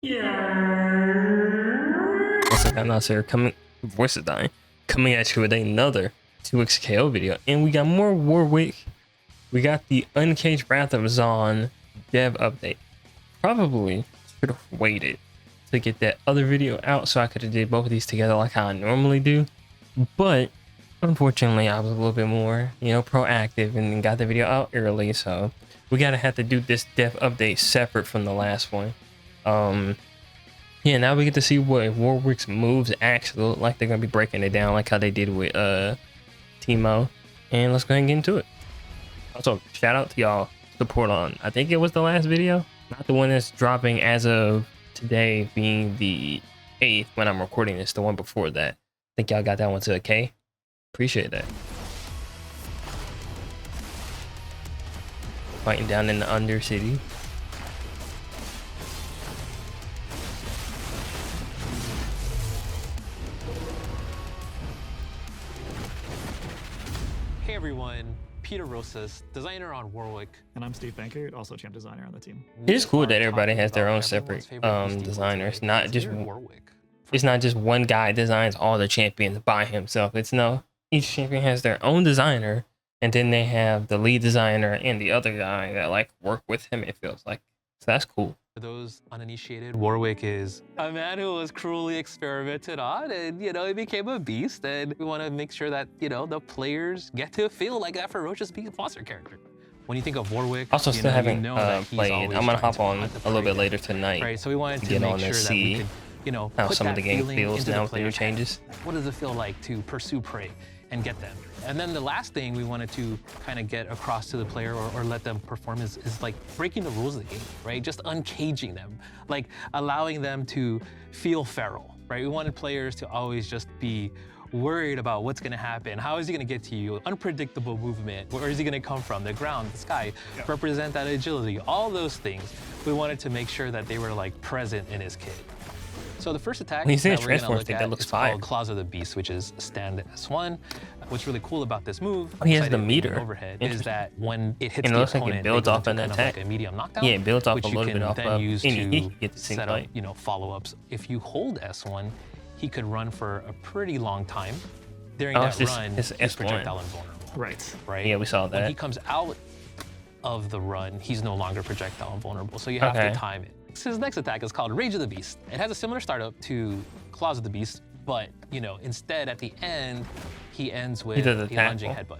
What's up, guys? Here coming, voice is dying, coming at you with another 2xKO video, and we got more Warwick. We got the Uncaged Wrath of Zon dev update. Probably should have waited to get that other video out so I could have did both of these together like how I normally do, but unfortunately I was a little bit more, proactive and got the video out early, so we gotta have to do this dev update separate from the last one. Yeah, now we get to see what Warwick's moves actually look like. They're gonna be breaking it down like how they did with Teemo, and let's go ahead and get into it. Also, shout out to y'all support on, I think it was the last video, not the one that's dropping as of today, being the 8th when I'm recording this, the one before that. I think y'all got that one to a K. Appreciate that. Fighting down in the Undercity. Hey everyone, Peter Rosas, designer on Warwick. And I'm Steve Bankert, also champ designer on the team. It is cool that everybody has their own separate designers, not just Warwick. It's not just one guy designs all the champions by himself. It's no, each champion has their own designer, and then they have the lead designer and the other guy that like work with him, it feels like. So that's cool. For those uninitiated, Warwick is a man who was cruelly experimented on, and he became a beast, and we want to make sure that the players get to feel like that ferocious beast monster character. When you think of Warwick, also still haven't played. I'm gonna hop on a little bit later game. tonight, right? So we wanted to get make on sure and that see we could, how put some of the game feels now with the new changes. What does it feel like to pursue prey and get them? And then the last thing we wanted to kind of get across to the player or let them perform is like breaking the rules of the game, right? Just uncaging them, like allowing them to feel feral, right? We wanted players to always just be worried about what's going to happen. How is he going to get to you? Unpredictable movement. Where is he going to come from? The ground, the sky, represent that agility. All those things, we wanted to make sure that they were like present in his kit. So the first attack that we're going to look that at looks is called Claws of the Beast, which is stand S1. What's really cool about this move, he has the meter overhead, is that when it hits and the it opponent, like it builds off an attack. Like a medium knockdown. Yeah, it builds off which a little bit off then use to get the set up, follow-ups. If you hold S1, he could run for a pretty long time. During that run, he's projectile invulnerable. Right. Yeah, we saw that. When he comes out of the run, he's no longer projectile invulnerable, so you have to time it. His next attack is called Rage of the Beast. It has a similar startup to Claws of the Beast, but instead at the end, he ends with a lunging headbutt.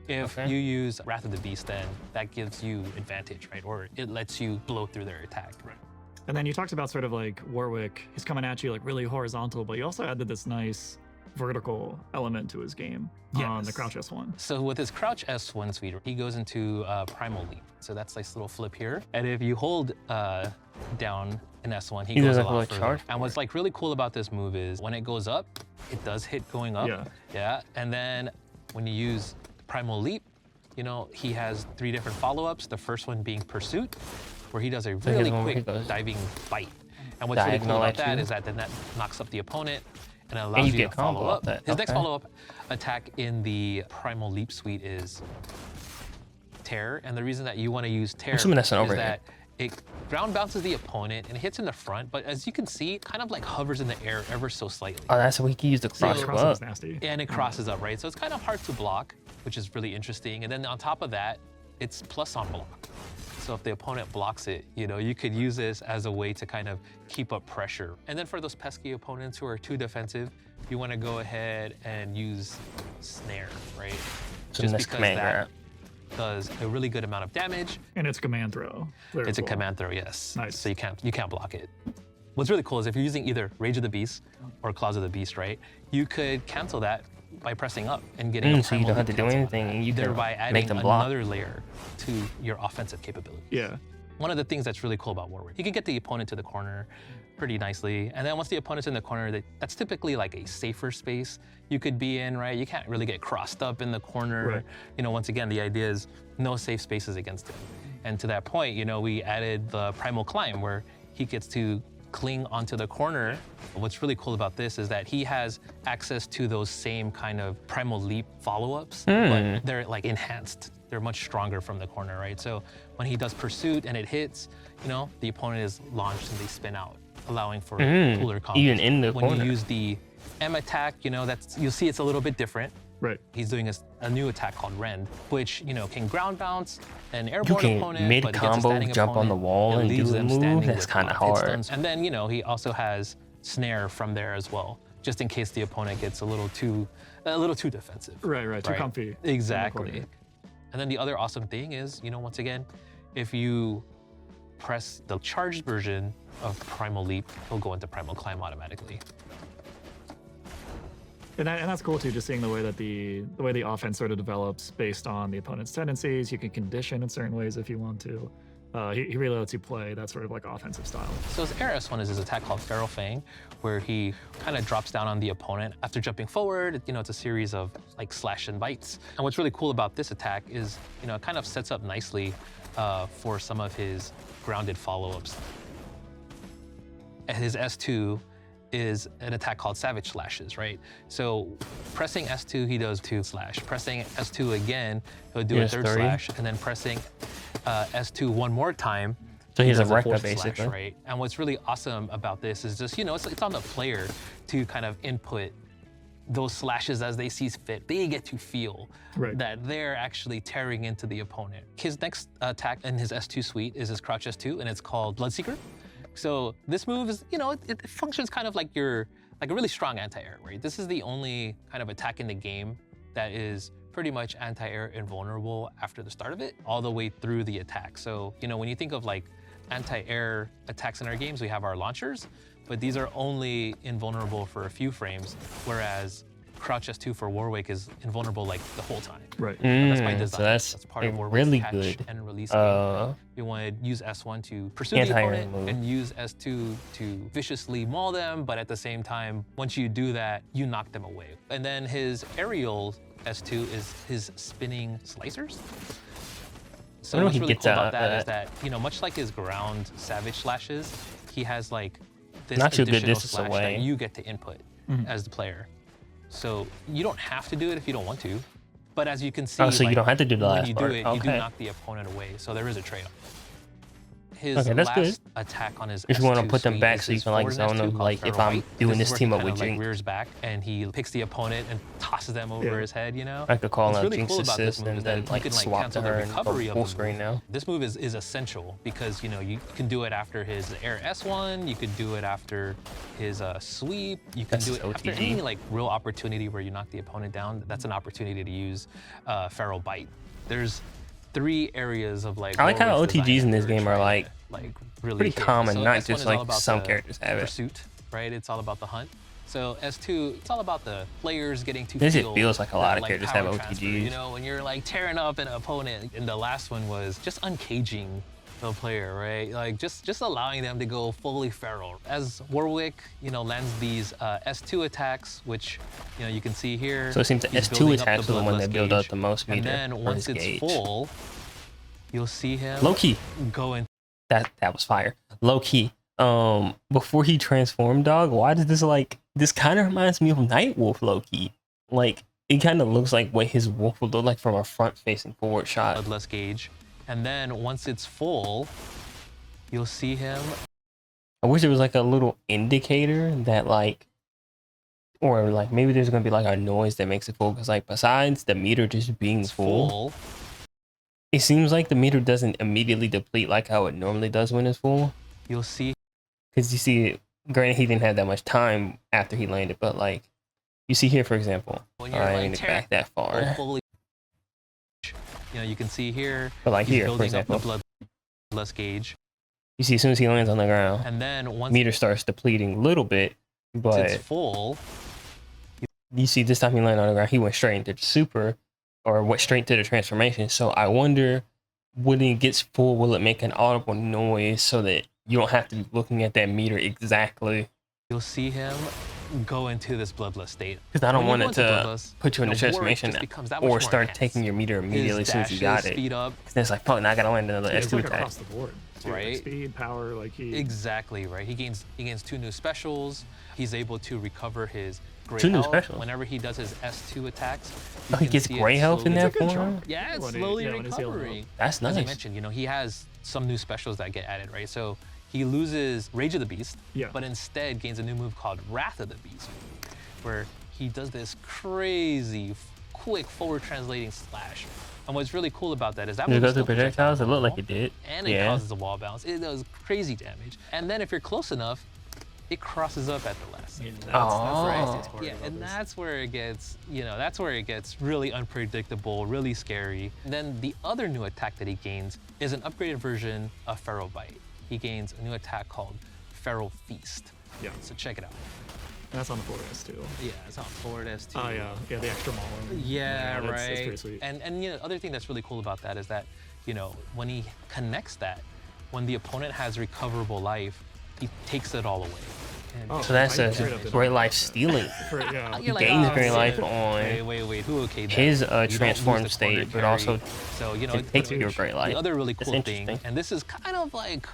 If you use Wrath of the Beast, then that gives you advantage, right? Or it lets you blow through their attack. Right. And then you talked about sort of like Warwick, he's coming at you like really horizontal, but you also added this nice vertical element to his game on the Crouch S1. So with his Crouch S1 suite, he goes into Primal Leap. So that's this little flip here. And if you hold down in S1, he goes a lot further. And what's like really cool about this move is when it goes up, it does hit going up. Yeah. And then when you use Primal Leap, he has 3 different follow-ups. The first one being Pursuit, where he does a really quick diving bite. And what's really cool about that is that then that knocks up the opponent and it allows you to follow up. His next follow-up attack in the Primal Leap suite is Tear. And the reason that you want to use Tear is that it ground bounces the opponent and hits in the front, but as you can see, it kind of like hovers in the air ever so slightly. Oh, that's how we can use the cross up. Nasty. And it crosses up, right? So it's kind of hard to block, which is really interesting. And then on top of that, it's plus on block. So if the opponent blocks it, you could use this as a way to kind of keep up pressure. And then for those pesky opponents who are too defensive, you want to go ahead and use Snare, right? So just because that does a really good amount of damage. And it's command throw. It's a command throw, yes. Nice. So you can't block it. What's really cool is if you're using either Rage of the Beast or Claws of the Beast, right? You could cancel that by pressing up and getting so you don't have to do anything, and you can thereby adding another layer to your offensive capabilities. Yeah. One of the things that's really cool about Warwick, you can get the opponent to the corner pretty nicely, and then once the opponent's in the corner, that's typically like a safer space you could be in, right? You can't really get crossed up in the corner. Right. Once again, the idea is no safe spaces against him. And to that point, we added the Primal Climb, where he gets to cling onto the corner. What's really cool about this is that he has access to those same kind of Primal Leap follow-ups, but they're like enhanced. They're much stronger from the corner, right? So when he does Pursuit and it hits, the opponent is launched and they spin out. allowing for cooler combos. Even in the when corner. you use the M attack, you know, you'll see it's a little bit different. Right. He's doing a new attack called Rend, which, you know, can ground bounce an You airborne can opponent, mid but against a combo standing jump on the opponent, wall it and do leaves a them move. standing That's with kind of hit hard. stuns. And then, you know, he also has Snare from there as well, just in case the opponent gets a little too defensive. Right. Too comfy. Exactly. And then the other awesome thing is, you know, once again, if you press the charged version of Primal Leap, he'll go into Primal Climb automatically. And that's cool too, just seeing the way that the way the offense sort of develops based on the opponent's tendencies. You can condition in certain ways if you want to. He really lets you play that sort of like offensive style. So his air S1 is his attack called Feral Fang, where he kind of drops down on the opponent after jumping forward. You know, it's a series of like slash and bites. And what's really cool about this attack is, you know, it kind of sets up nicely for some of his grounded follow-ups. His S2 is an attack called Savage Slashes, right? So pressing S2, he does 2 slash. Pressing S2 again, he'll do a third slash, and then pressing S2 one more time. So he's a does wrecker, fourth basically. slash, right? And what's really awesome about this is just, you know, it's on the player to kind of input those slashes as they see fit. They get to feel that they're actually tearing into the opponent. His next attack in his S2 suite is his Crouch S2, and it's called Bloodseeker. So this move is, you know, it functions kind of like a really strong anti-air, right? This is the only kind of attack in the game that is pretty much anti-air invulnerable after the start of it, all the way through the attack. So, you know, when you think of like anti-air attacks in our games, we have our launchers, but these are only invulnerable for a few frames, whereas Crouch S2 for Warwick is invulnerable like the whole time. Right. That's by design. So that's part of Warwick's really catch good. and release game. You want to use S1 to pursue the opponent move. and use S2 to viciously maul them, but at the same time, once you do that, you knock them away. And then his aerial S2 is his spinning slicers. So what's really cool about that is that, you know, much like his ground Savage Slashes, he has like this additional slash that you get to input as the player. So you don't have to do it if you don't want to, but as you can see, so you don't have to do the last when you part. do it, you do knock the opponent away. So there is a trade-off. His that's last good. attack on his If you want to S2 put them suite back is so you his can like forward zone S2 them, called like if Feral I'm Bite. doing This is this where he team up kinda, with like Jinx. rears back and he picks the opponent and tosses them over his head, you know? I could call What's out really Jinx cool about this assist move and is that then you like can, swap to cancel the her and recovery go of full the screen move. now. This move is essential because, you know, you can do it after his air S1, you could do it after his sweep, you can do it after any like real opportunity where you knock the opponent down. That's an opportunity to use Feral Bite. There's 3 areas of like. I like how OTGs in this game are like really pretty common, not S1 just is all like about some the characters have it. pursuit, right? It's all about the hunt. So S2, it's all about the players getting to This feel. it feels like a lot of that, characters power have transfer, OTGs. you know, when you're like tearing up an opponent, and the last one was just uncaging the player, right? Like just allowing them to go fully feral. As Warwick, you know, lands these S2 attacks, which, you know, you can see here. So it seems the S2 attacks are the one that build up the most meter. And then once it's full, you'll see him low key go in. That was fire. Low key. Before he transformed, dog, why does this kind of reminds me of Nightwolf low key? Like it kind of looks like what his wolf would look like from a front facing forward shot. Bloodlust gauge. And then once it's full, you'll see him. I wish there was like a little indicator that like, or like maybe there's gonna be like a noise that makes it full, because like besides the meter just being full, it seems like the meter doesn't immediately deplete like how it normally does when it's full. You'll see, because you see, granted he didn't have that much time after he landed, but like you see here, for example, I didn't get back that far. You know, you can see here, but like here, for example, the bloodlust gauge. You see, as soon as he lands on the ground, and then once meter starts depleting a little bit, but it's full. You see, this time he landed on the ground, he went straight into the super, or went straight to the transformation. So I wonder, when it gets full, will it make an audible noise so that you don't have to be looking at that meter exactly? You'll see him go into this bloodlust state. Because I don't want it to put you in the transformation or start taking your meter immediately as soon as you got it. Because it's like, fuck, now I gotta land another S2 attack. Across the board. Right? Speed, power, like he... Exactly, right? He gains 2 new specials. He's able to recover his gray Two new health specials. Whenever he does his S2 attacks. Oh, he gets gray health in that form? Yeah, it's slowly recovering. That's nice. As I mentioned, you know, he has some new specials that get added, right? So he loses Rage of the Beast, Yeah. but instead gains a new move called Wrath of the Beast, where he does this crazy, quick forward translating slash. And what's really cool about that is that Did it go move through still projectiles? It projectile looked like it did. and it causes a wall bounce. It does crazy damage. And then if you're close enough, it crosses up at the last second. That's the fastest part Yeah, about and this. that's where it gets, that's where it gets really unpredictable, really scary. And then the other new attack that he gains is an upgraded version of Feral Bite. He gains a new attack called Feral Feast. Yeah. So check it out. That's on the 4S too. Yeah, it's on forward S2. Oh yeah, the extra mauling. Yeah, that's, right. That's pretty sweet. And other thing that's really cool about that is that, when he connects that, when the opponent has recoverable life, he takes it all away. And So that's I a straight up did great not life know that. stealing. Yeah. You're gains "Oh, great shit. life on Wait, who okayed that? his You don't lose transformed the state, corner but carry. also so can take your great life. The other really That's cool thing, interesting. and this is kind of like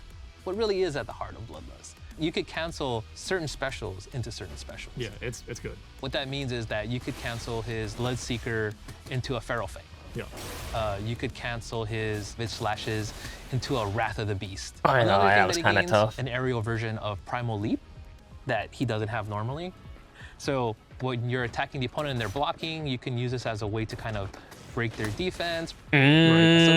what really is at the heart of Bloodlust. You could cancel certain specials into certain specials. Yeah, it's good. What that means is that you could cancel his Bloodseeker into a Feral Fang. Yeah. You could cancel his Mid Slashes into a Wrath of the Beast. I know, Another that thing was he kinda gains, tough. An aerial version of Primal Leap that he doesn't have normally. So when you're attacking the opponent and they're blocking, you can use this as a way to kind of break their defense. So we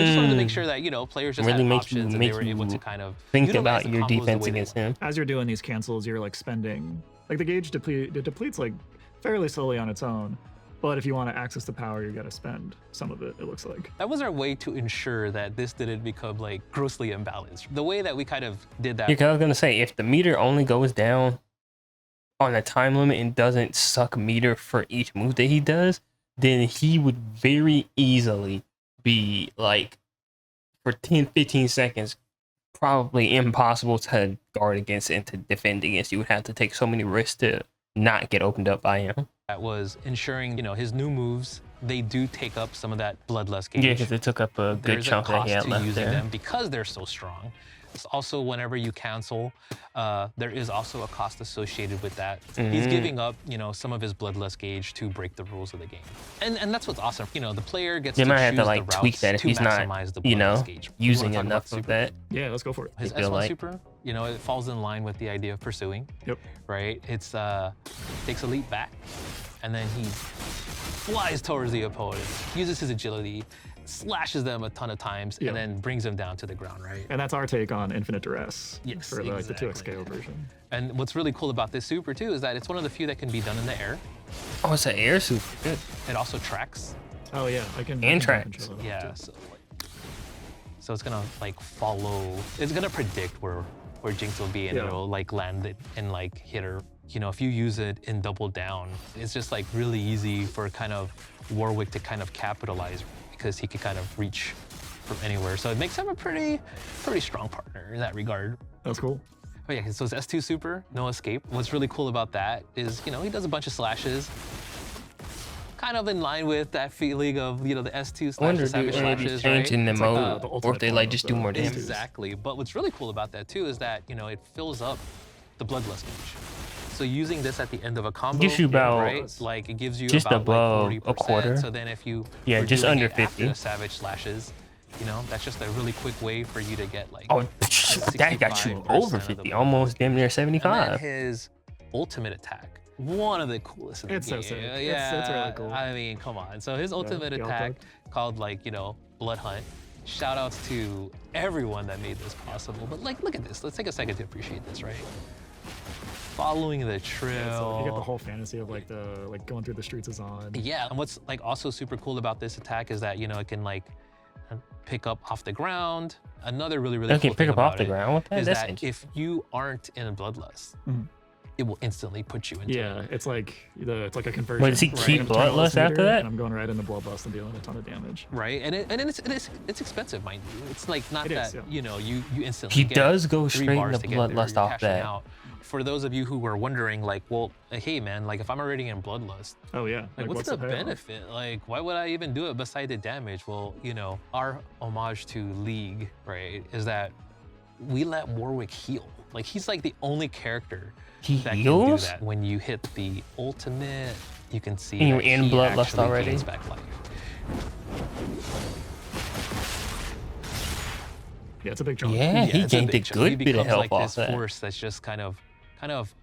just wanted to make sure that, players just Really had make options you- and they make were able you to kind of think utilize about the your combos the defense way they against want. him. As you're doing these cancels, you're like spending, like the gauge depletes like fairly slowly on its own. But if you want to access the power, you got to spend some of it looks like. That was our way to ensure that this didn't become like grossly imbalanced. The way that we kind of did that. Because I was gonna say, if the meter only goes down on a time limit and doesn't suck meter for each move that he does, then he would very easily be like, for 10-15 seconds, probably impossible to guard against and to defend against. You would have to take so many risks to not get opened up by him. That was ensuring, his new moves, they do take up some of that bloodlust gauge. Yeah, because it took up a good There's chunk a that cost he had to left using there. them because they're so strong. It's also, whenever you cancel, there is also a cost associated with that. He's giving up, some of his bloodlust gauge to break the rules of the game. And that's what's awesome. The player gets They to might choose have to the like tweak routes that if to he's not, maximize the bloodlust gauge. You using wanna talk about enough the of super? that. Yeah, let's go for it. His I feel S1 like- super, it falls in line with the idea of pursuing. Yep. Right? It's takes a leap back, and then he flies towards the opponent, uses his agility, slashes them a ton of times, Yeah. and then brings them down to the ground, right? And that's our take on Infinite Duress. Yes, For like the exactly. 2x KO version. And what's really cool about this super too is that it's one of the few that can be done in the air. Oh, it's an air super. Good. It also tracks. Oh yeah, I can. And I can tracks. show that Yeah. too. So it's gonna like follow. It's gonna predict where Jinx will be, and Yeah. it'll like land it and like hit her. If you use it in double down, it's just like really easy for kind of Warwick to kind of capitalize because he could kind of reach from anywhere. So it makes him a pretty strong partner in that regard. That's cool. Oh yeah, so his S2 super, no escape. What's really cool about that is, he does a bunch of slashes, kind of in line with that feeling of, the S2 I slash wonder the if savage they slashes, changing right? the like mode, the or if ultimate they form like of just the do more S2s. damage. Exactly. But what's really cool about that too is that, it fills up the bloodlust gauge. So using this at the end of a combo, Gives you about- right? Like it gives you just about above like 40%. a quarter. So then if you Yeah, were just doing under it after 50. the savage slashes, that's just a really quick way for you to get like Oh, that got you 65% over of the 50, blood. almost damn near And then 75. his ultimate attack, one of the coolest in the It's so game. sick. Yeah, It's really cool. I mean, come on. So his ultimate the attack outlook. called like, Blood Hunt. Shout outs to everyone that made this possible. But like, look at this. Let's take a second to appreciate this, right? Following the trail. Yeah, so you get the whole fantasy of like going through the streets is on. Yeah, and what's like also super cool about this attack is that, it can like pick up off the ground. Another really Okay, cool pick thing up off about the it ground. What the is That's that interesting. if you aren't in a bloodlust, Mhm. it will instantly put you into Yeah, it. it's like a conversion. Wait, does he right? keep I'm turning on Bloodlust this meter, after that? And I'm going right into Bloodlust and dealing a ton of damage. Right, and it's expensive, mind you. It's like not It that is, yeah. you instantly. He get does go 3 straight bars into to get there. Bloodlust You're off cashing that. out. For those of you who were wondering, like, well, hey man, like if I'm already in Bloodlust, Oh yeah. like what's the payoff? benefit? Like why would I even do it beside the damage? Well, our homage to League, right, is that we let Warwick heal. Like he's like the only character He that can do heals? that. When you hit the ultimate, you can see And you're that in he Bloodlust actually already? gains back life. Yeah, it's a big chunk. Yeah, he gained a good bit of health like off this that. force that's just kind of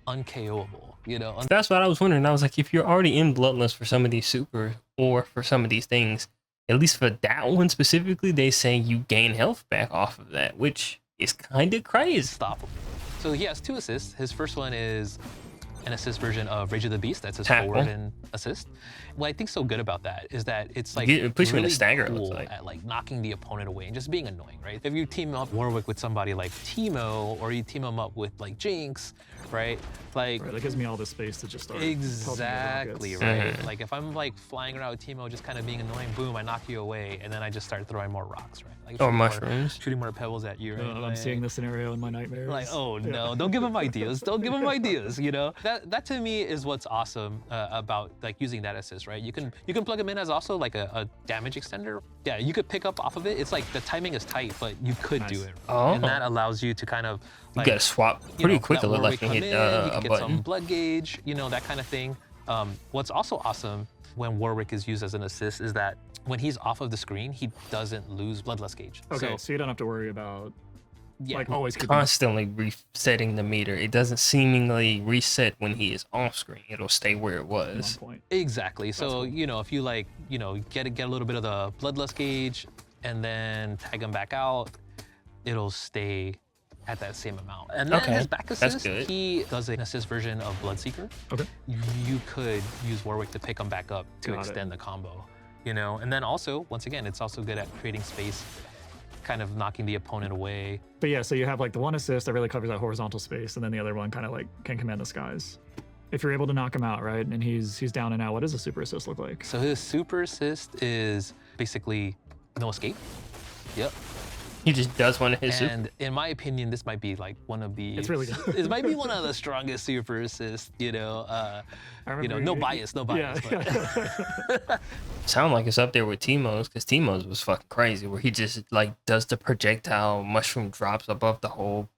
unkillable, you know. That's what I was wondering. I was like, if you're already in Bloodlust for some of these super or for some of these things, at least for that one specifically, they say you gain health back off of that, which is kind of crazy. Unstoppable. So he has 2 assists. His first one is an assist version of Rage of the Beast. That's his forward and assist. What I think so good about that is that it's like it puts you in a really stagger, cool it looks like. at like knocking the opponent away and just being annoying, right? If you team up Warwick with somebody like Teemo, or you team him up with like Jinx, right? Like Right, that gives me all the space to just start. exactly, right? Like if I'm like flying around with Teemo, just kind of being annoying, boom, I knock you away, and then I just start throwing more rocks, right? Like Or mushrooms. shooting more pebbles at you, right? I'm seeing this scenario in my nightmares. Like, oh no, don't give him ideas. Don't give him ideas. You know, that to me is what's awesome about like using that assist, right? You can plug him in as also like a damage extender. Yeah, you could pick up off of it. It's like the timing is tight, but you could do it. Oh. And that allows you to kind of like, you gotta swap pretty quick to look like you hit he a can get button. some blood gauge, you know, that kind of thing. What's also awesome when Warwick is used as an assist is that when he's off of the screen, he doesn't lose bloodlust gauge. Okay, so you don't have to worry about yeah, like always Constantly resetting the meter. It doesn't seemingly reset when he is off screen. It'll stay where it was. Exactly. So, you know, if you like, you know, get a little bit of the bloodlust gauge and then tag him back out, it'll stay at that same amount. And then his back assist, he does an assist version of Bloodseeker. Okay. You could use Warwick to pick him back up to extend the combo, you know? And then also, once again, it's also good at creating space, kind of knocking the opponent away. But yeah, so you have like the one assist that really covers that horizontal space, and then the other one kind of like can command the skies. If you're able to knock him out, right, and he's down and out, what does a super assist look like? So his super assist is basically no escape. Yep. He just does one of his super. And in my opinion, this might be like one of the. It's really good. It might be one of the strongest super assists. You know, no bias, no bias. Yeah. Sound like it's up there with Teemo's, because Teemo's was fucking crazy, where he just like does the projectile mushroom drops above the whole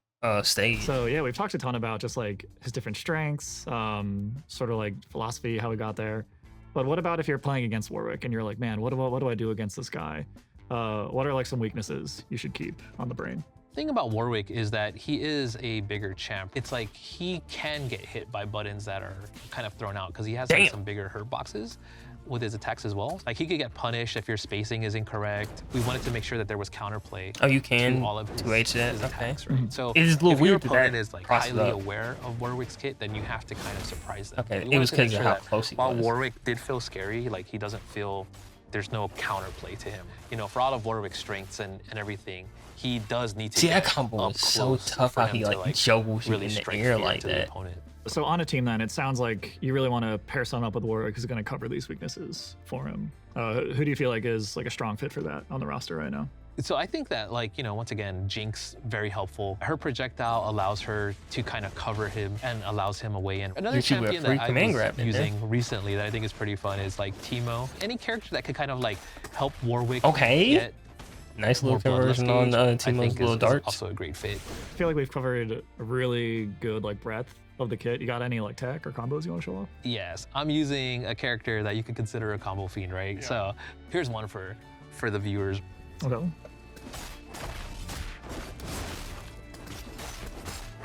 stage. So yeah, we've talked a ton about just like his different strengths, sort of like philosophy, how we got there. But what about if you're playing against Warwick and you're like, man, what do I do against this guy? What are like some weaknesses you should keep on the brain? The thing about Warwick is that he is a bigger champ. It's like he can get hit by buttons that are kind of thrown out because he has like some bigger hurt boxes with his attacks as well. Like he could get punished if your spacing is incorrect. We wanted to make sure that there was counterplay. Oh, you can to all of his, 2H that? his Okay. attacks, right? So it is a little if your weird that opponent is like crosses highly up. aware of Warwick's kit, then you have to kind of surprise them. Okay, We it was wanted to make because of sure how that close he while was. Warwick did feel scary, like he doesn't feel there's no counterplay to him. You know, for all of Warwick's strengths and everything, he does need to See, get that combo up was so close tough for how him he to, like juggles you really in the strike air fear like to the that. opponent. So on a team then, it sounds like you really want to pair someone up with Warwick who's going to cover these weaknesses for him. Who do you feel like is like a strong fit for that on the roster right now? So I think that, like, you know, once again, Jinx, very helpful. Her projectile allows her to kind of cover him and allows him away. And another champion that I was using recently that I think is pretty fun is like Teemo. Any character that could kind of like help Warwick get nice little conversion on Teemo's little darts. Also a great fit. I feel like we've covered a really good like breadth of the kit. You got any like tech or combos you want to show off? Yes, I'm using a character that you could consider a combo fiend, right? Yeah. So here's one for the viewers. Okay.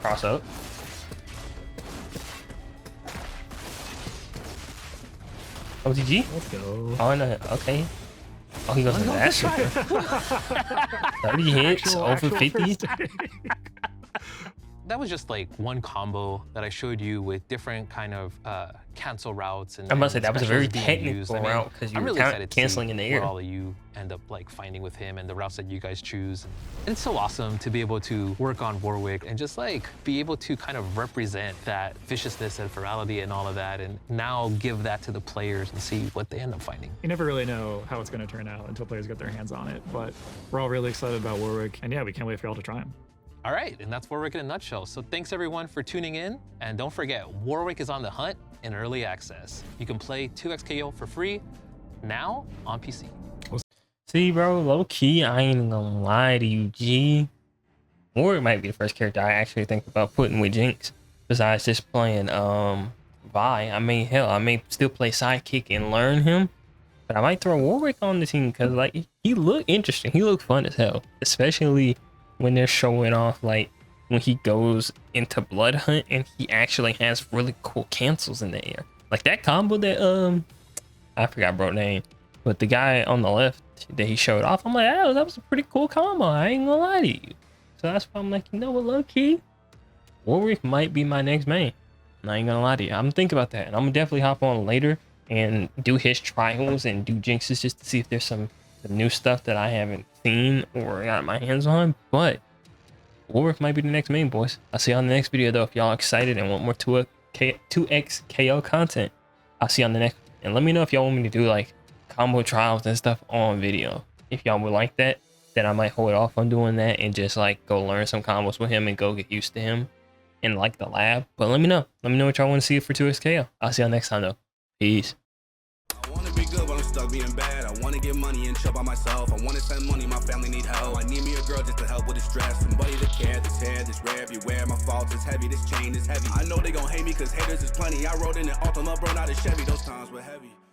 Cross up. OTG? Let's go. Oh, no. Okay. Oh, he goes into that super. 30 hits, over 50. That was just like one combo that I showed you with different kind of cancel routes. And I must say that was a very technical used. route because you I'm were really excited canceling in the air. What all of you end up like finding with him and the routes that you guys choose. And it's so awesome to be able to work on Warwick and just like be able to kind of represent that viciousness and virality and all of that, and now give that to the players and see what they end up finding. You never really know how it's going to turn out until players get their hands on it, but we're all really excited about Warwick, and yeah, we can't wait for y'all to try him. All right, and that's Warwick in a nutshell. So thanks everyone for tuning in. And don't forget, Warwick is on the hunt in early access. You can play 2xKO for free now on PC. See, bro, low key, I ain't gonna lie to you, G. Warwick might be the first character I actually think about putting with Jinx. Besides just playing Vi. I may still play sidekick and learn him. But I might throw Warwick on the team because like he looked interesting. He looked fun as hell. Especially when they're showing off, like when he goes into Blood Hunt and he actually has really cool cancels in the air. Like that combo that I forgot bro name, but the guy on the left that he showed off, I'm like, oh, that was a pretty cool combo. I ain't gonna lie to you. So that's why I'm like, you know what, low key, Warwick might be my next main. I ain't gonna lie to you. I'm thinking about that, and I'm gonna definitely hop on later and do his trials and do jinxes just to see if there's some new stuff that I haven't seen or got my hands on. But Warwick might be the next main, boys. I'll see you on the next video though. If y'all excited and want more 2x KO content, I'll see you on the next. And let me know if y'all want me to do like combo trials and stuff on video. If y'all would like that, then I might hold off on doing that and just like go learn some combos with him and go get used to him in like the lab. But let me know what y'all want to see for 2x KO. I'll see y'all next time though. Peace. I wanna be good, but I'm stuck being bad. I wanna get money and chill by myself. I wanna spend money, my family need help. I need me a girl just to help with the stress. Somebody to care, this hair, this rare everywhere. My fault is heavy, this chain is heavy. I know they gon' hate me cause haters is plenty. I rode in an Altima, bro, not a Chevy. Those times were heavy.